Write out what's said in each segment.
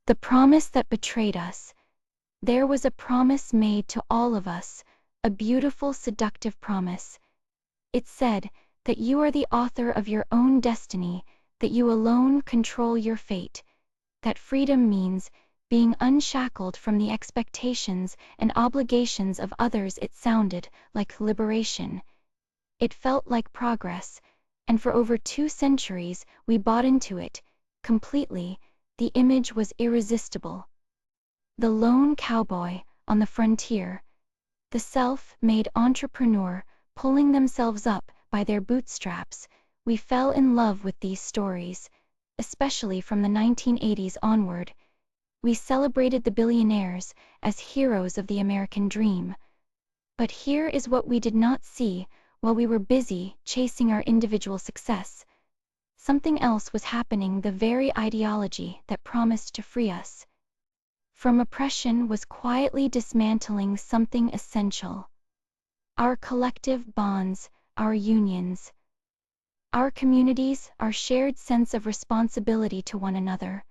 The promise that betrayed us. There was a promise made to all of us, a beautiful, seductive promise. It said that you are the author of your own destiny, that you alone control your fate, that freedom means being unshackled from the expectations and obligations of others. It sounded like liberation. It felt like progress, and for over 2 centuries we bought into it, completely. The image was irresistible. The lone cowboy on the frontier, the self-made entrepreneur pulling themselves up by their bootstraps. We fell in love with these stories, especially from the 1980s onward. We celebrated the billionaires as heroes of the American dream. But here is what we did not see while we were busy chasing our individual success. Something else was happening. The very ideology that promised to free us from oppression was quietly dismantling something essential. Our collective bonds, our unions, our communities, our shared sense of responsibility to one another.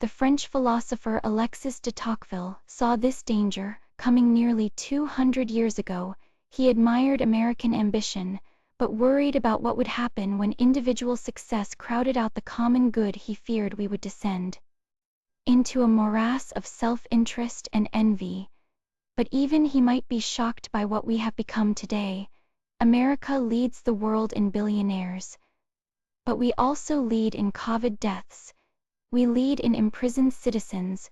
The French philosopher Alexis de Tocqueville saw this danger coming nearly 200 years ago. He admired American ambition, but worried about what would happen when individual success crowded out the common good. He feared we would descend into a morass of self-interest and envy. But even he might be shocked by what we have become today. America leads the world in billionaires. But we also lead in COVID deaths. We lead in imprisoned citizens.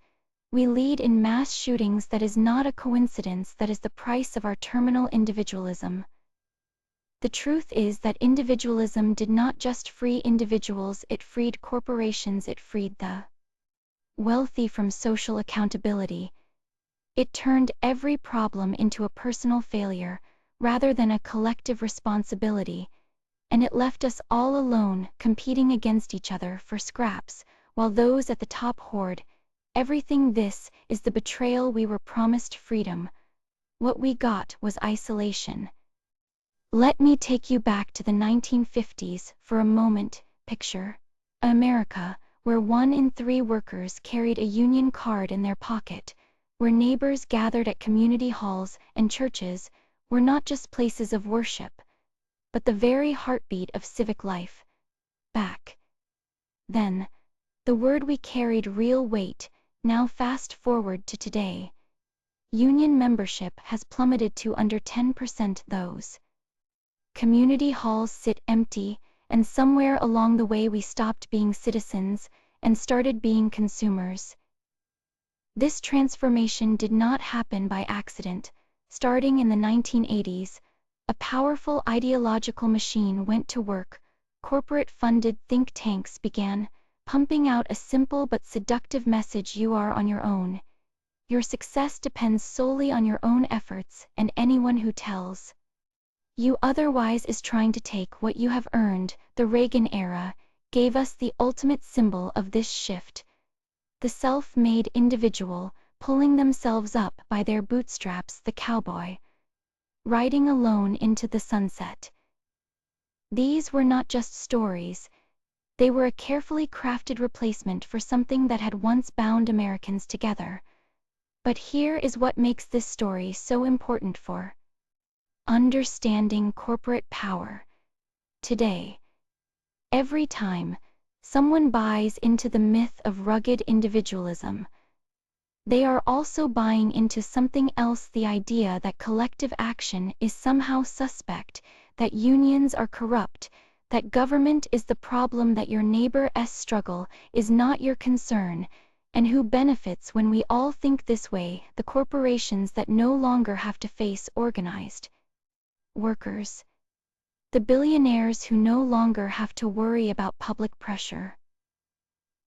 We lead in mass shootings. That is not a coincidence. That is the price of our terminal individualism. The truth is that individualism did not just free individuals, it freed corporations, it freed the wealthy from social accountability. It turned every problem into a personal failure rather than a collective responsibility, and it left us all alone, competing against each other for scraps, while those at the top hoard everything. This is the betrayal. We were promised freedom. What we got was isolation. Let me take you back to the 1950s for a moment. Picture America, where 1 in 3 workers carried a union card in their pocket, where neighbors gathered at community halls and churches were not just places of worship, but the very heartbeat of civic life. Back then, the word we carried real weight. Now fast forward to today. Union membership has plummeted to under 10%. Those community halls sit empty, and somewhere along the way we stopped being citizens and started being consumers. This transformation did not happen by accident. Starting in the 1980s, a powerful ideological machine went to work. Corporate-funded think tanks began pumping out a simple but seductive message: you are on your own. Your success depends solely on your own efforts, and anyone who tells you otherwise is trying to take what you have earned. The Reagan era gave us the ultimate symbol of this shift. The self-made individual, pulling themselves up by their bootstraps, the cowboy, riding alone into the sunset. These were not just stories. They were a carefully crafted replacement for something that had once bound Americans together. But here is what makes this story so important for understanding corporate power. Today, every time someone buys into the myth of rugged individualism, they are also buying into something else: the idea that collective action is somehow suspect, that unions are corrupt, that government is the problem, that your neighbor's struggle is not your concern. And who benefits when we all think this way? The corporations that no longer have to face organized workers. The billionaires who no longer have to worry about public pressure.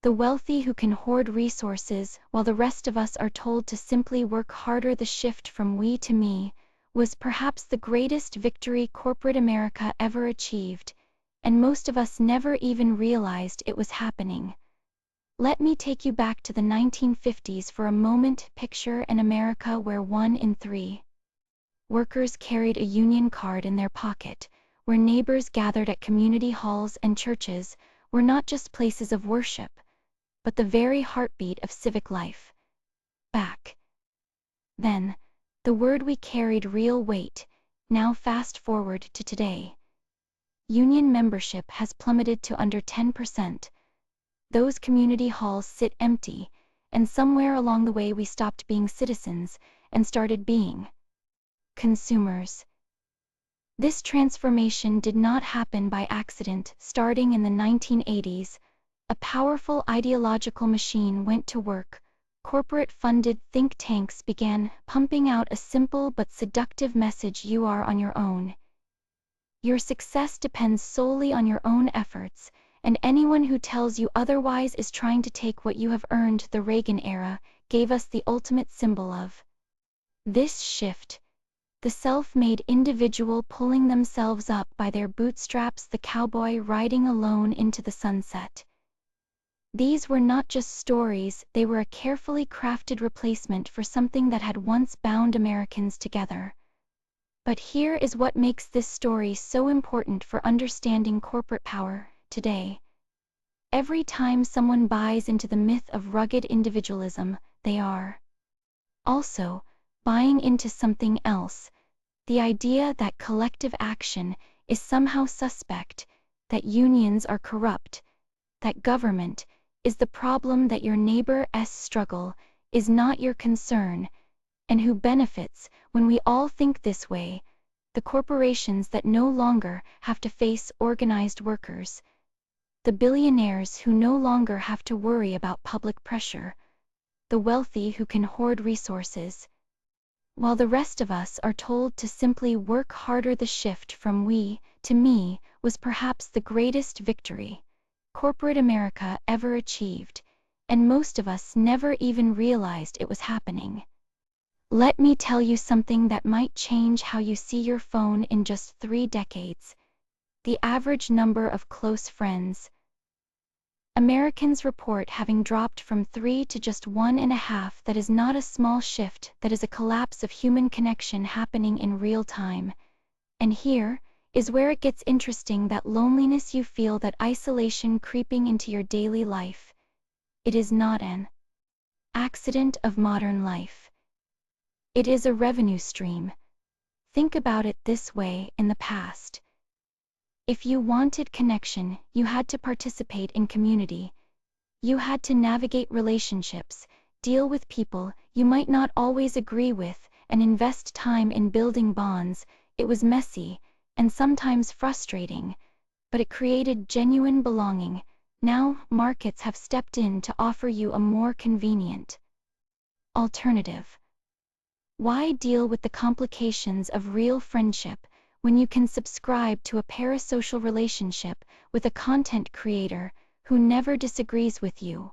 The wealthy who can hoard resources while the rest of us are told to simply work harder. The shift from we to me was perhaps the greatest victory corporate America ever achieved, and most of us never even realized it was happening. Let me take you back to the 1950s for a moment. Picture an America where 1 in 3 workers carried a union card in their pocket, where neighbors gathered at community halls and churches were not just places of worship, but the very heartbeat of civic life. Back then, the word we carried real weight. Now fast forward to today. Union membership has plummeted to under 10%. Those community halls sit empty, and somewhere along the way we stopped being citizens and started being consumers. This transformation did not happen by accident. Starting in the 1980s, a powerful ideological machine went to work. Corporate-funded think tanks began pumping out a simple but seductive message: you are on your own. Your success depends solely on your own efforts, and anyone who tells you otherwise is trying to take what you have earned. The Reagan era gave us the ultimate symbol of this shift: the self-made individual pulling themselves up by their bootstraps, the cowboy riding alone into the sunset. These were not just stories, they were a carefully crafted replacement for something that had once bound Americans together. But here is what makes this story so important for understanding corporate power today. Every time someone buys into the myth of rugged individualism, they are also buying into something else: the idea that collective action is somehow suspect, that unions are corrupt, that government is the problem, that your neighbor's struggle is not your concern. And who benefits when we all think this way? The corporations that no longer have to face organized workers, the billionaires who no longer have to worry about public pressure, the wealthy who can hoard resources, while the rest of us are told to simply work harder. The shift from we to me was perhaps the greatest victory corporate America ever achieved, and most of us never even realized it was happening. Let me tell you something that might change how you see your phone in just 3 decades. The average number of close friends. Americans report having dropped from 3 to just 1.5. That is not a small shift, that is a collapse of human connection happening in real time. And here is where it gets interesting: that loneliness you feel, that isolation creeping into your daily life. It is not an accident of modern life. It is a revenue stream. Think about it this way: in the past, if you wanted connection, you had to participate in community. You had to navigate relationships, deal with people you might not always agree with, and invest time in building bonds. It was messy and sometimes frustrating, but it created genuine belonging. Now, markets have stepped in to offer you a more convenient alternative. Why deal with the complications of real friendship when you can subscribe to a parasocial relationship with a content creator who never disagrees with you?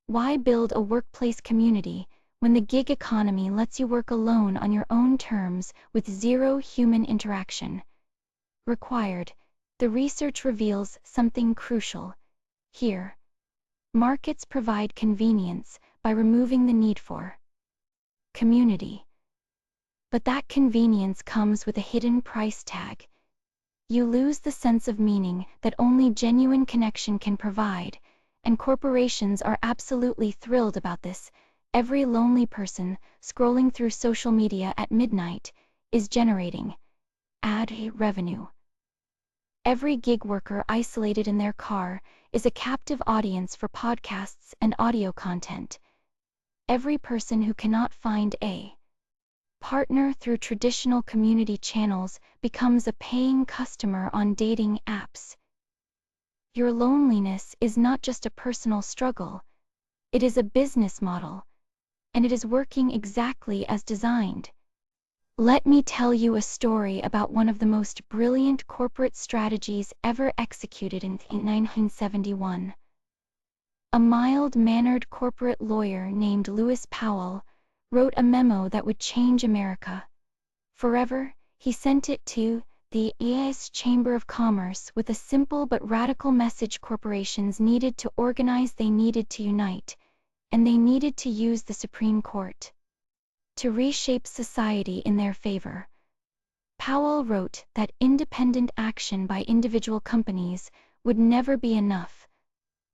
Why build a workplace community when the gig economy lets you work alone on your own terms with zero human interaction required? The research reveals something crucial here. Markets provide convenience by removing the need for community. But that convenience comes with a hidden price tag. You lose the sense of meaning that only genuine connection can provide, and corporations are absolutely thrilled about this. Every lonely person scrolling through social media at midnight is generating ad revenue. Every gig worker isolated in their car is a captive audience for podcasts and audio content. Every person who cannot find a partner through traditional community channels becomes a paying customer on dating apps. Your loneliness is not just a personal struggle, it is a business model, and it is working exactly as designed. Let me tell you a story about one of the most brilliant corporate strategies ever executed in 1971. A mild-mannered corporate lawyer named Lewis Powell wrote a memo that would change America forever. He sent it to the U.S. Chamber of Commerce with a simple but radical message: corporations needed to organize, they needed to unite, and they needed to use the Supreme Court to reshape society in their favor. Powell wrote that independent action by individual companies would never be enough.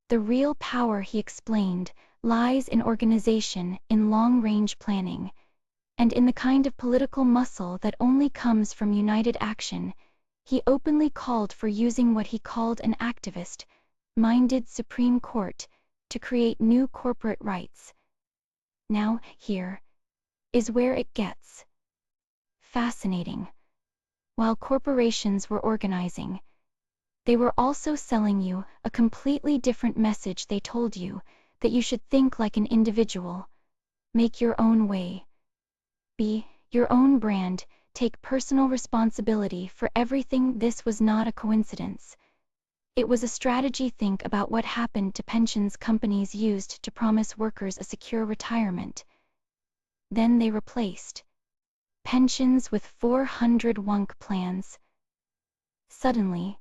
The real power, he explained, lies in organization, in long-range planning, and in the kind of political muscle that only comes from united action. He openly called for using what he called an activist-minded Supreme Court to create new corporate rights. Now, here is where it gets fascinating. While corporations were organizing, they were also selling you a completely different message. They told you that you should think like an individual, make your own way, be your own brand, take personal responsibility for everything. This was not a coincidence. It was a strategy. Think about what happened to pensions companies used to promise workers a secure retirement. Then they replaced pensions with 400 wonk plans. Suddenly,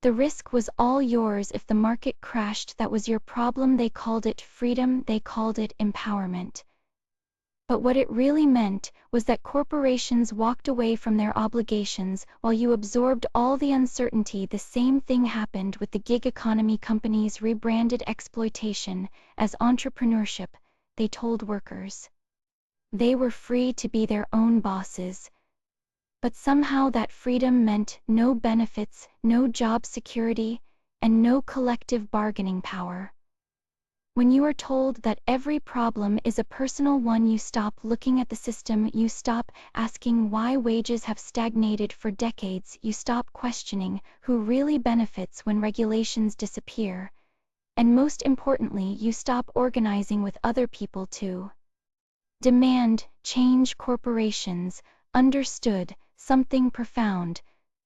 the risk was all yours. If the market crashed, that was your problem. They called it freedom, they called it empowerment. But what it really meant was that corporations walked away from their obligations while you absorbed all the uncertainty. The same thing happened with the gig economy companies. Rebranded exploitation as entrepreneurship. They told workers they were free to be their own bosses. But somehow that freedom meant no benefits, no job security, and no collective bargaining power. When you are told that every problem is a personal one, you stop looking at the system, you stop asking why wages have stagnated for decades, you stop questioning who really benefits when regulations disappear, and most importantly, you stop organizing with other people to demand change. Corporations understood something profound.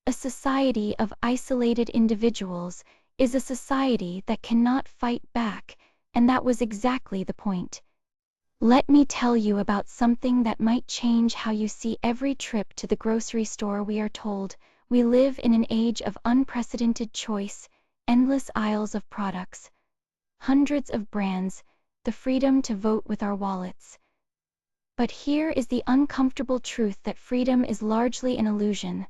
A society of isolated individuals is a society that cannot fight back. And that was exactly the point. Let me tell you about something that might change how you see every trip to the grocery store. We are told we live in an age of unprecedented choice, endless aisles of products, hundreds of brands, the freedom to vote with our wallets. But here is the uncomfortable truth that freedom is largely an illusion.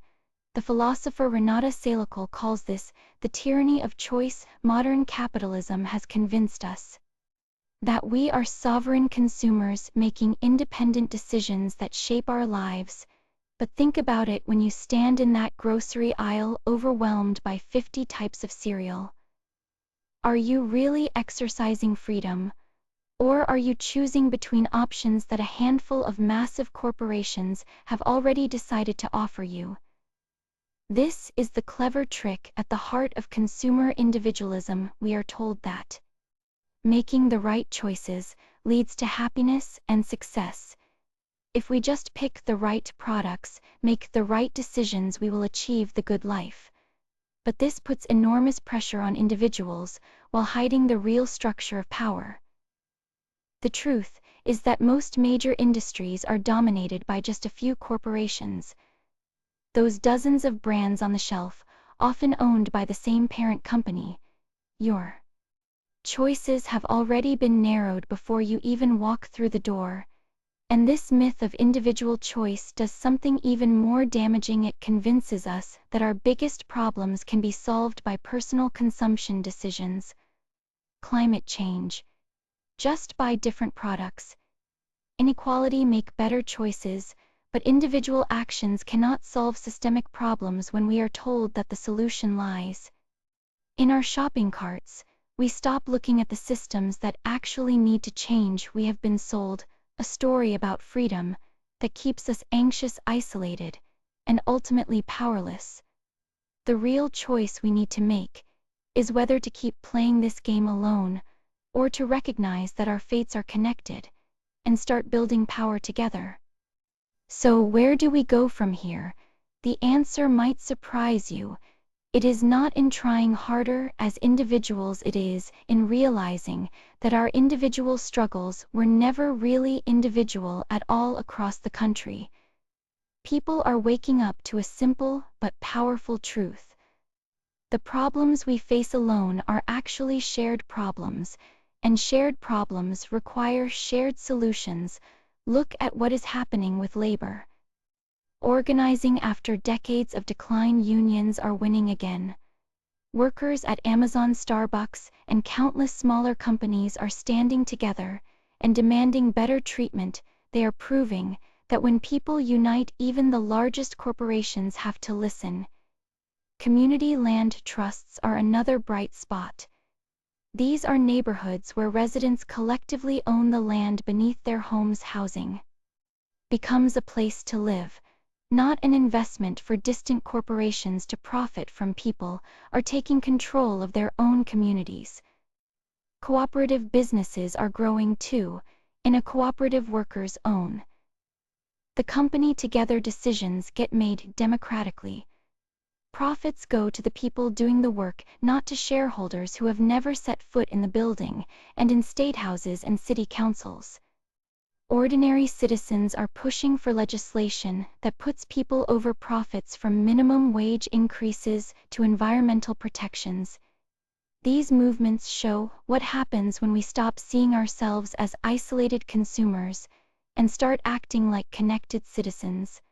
The philosopher Renata Salical calls this the tyranny of choice. Modern capitalism has convinced us that we are sovereign consumers making independent decisions that shape our lives. But think about it when you stand in that grocery aisle overwhelmed by 50 types of cereal. Are you really exercising freedom? Or are you choosing between options that a handful of massive corporations have already decided to offer you? This is the clever trick at the heart of consumer individualism. We are told that making the right choices leads to happiness and success. If we just pick the right products, make the right decisions, we will achieve the good life. But this puts enormous pressure on individuals while hiding the real structure of power. The truth is that most major industries are dominated by just a few corporations. Those dozens of brands on the shelf, often owned by the same parent company. Your choices have already been narrowed before you even walk through the door. And this myth of individual choice does something even more damaging. It convinces us that our biggest problems can be solved by personal consumption decisions. Climate change. Just buy different products. Inequality. Make better choices. But individual actions cannot solve systemic problems. When we are told that the solution lies in our shopping carts, we stop looking at the systems that actually need to change. We have been sold a story about freedom that keeps us anxious, isolated, and ultimately powerless. The real choice we need to make is whether to keep playing this game alone or to recognize that our fates are connected and start building power together. So where do we go from here? The answer might surprise you. It is not in trying harder as individuals, it is in realizing that our individual struggles were never really individual at all. Across the country, people are waking up to a simple but powerful truth. The problems we face alone are actually shared problems, and shared problems require shared solutions. Look at what is happening with labor organizing. After decades of decline, unions are winning again. Workers at Amazon, Starbucks, and countless smaller companies are standing together and demanding better treatment. They are proving that when people unite, even the largest corporations have to listen. Community land trusts are another bright spot. These are neighborhoods where residents collectively own the land beneath their homes. Housing becomes a place to live, not an investment for distant corporations to profit from. People are taking control of their own communities. Cooperative businesses are growing too. In a cooperative, workers own the company together. Decisions get made democratically. Profits go to the people doing the work, not to shareholders who have never set foot in the building. And in statehouses and city councils, ordinary citizens are pushing for legislation that puts people over profits, from minimum wage increases to environmental protections. These movements show what happens when we stop seeing ourselves as isolated consumers and start acting like connected citizens.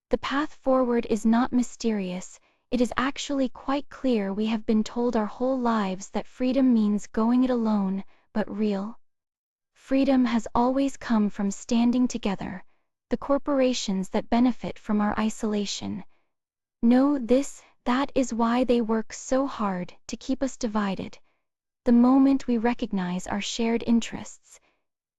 The path forward is not mysterious, it is actually quite clear. We have been told our whole lives that freedom means going it alone, but real freedom has always come from standing together. The corporations that benefit from our isolation know this. That is why they work so hard to keep us divided. The moment we recognize our shared interests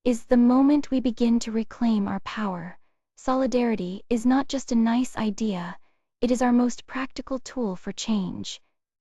is the moment we begin to reclaim our power. Solidarity is not just a nice idea, it is our most practical tool for change.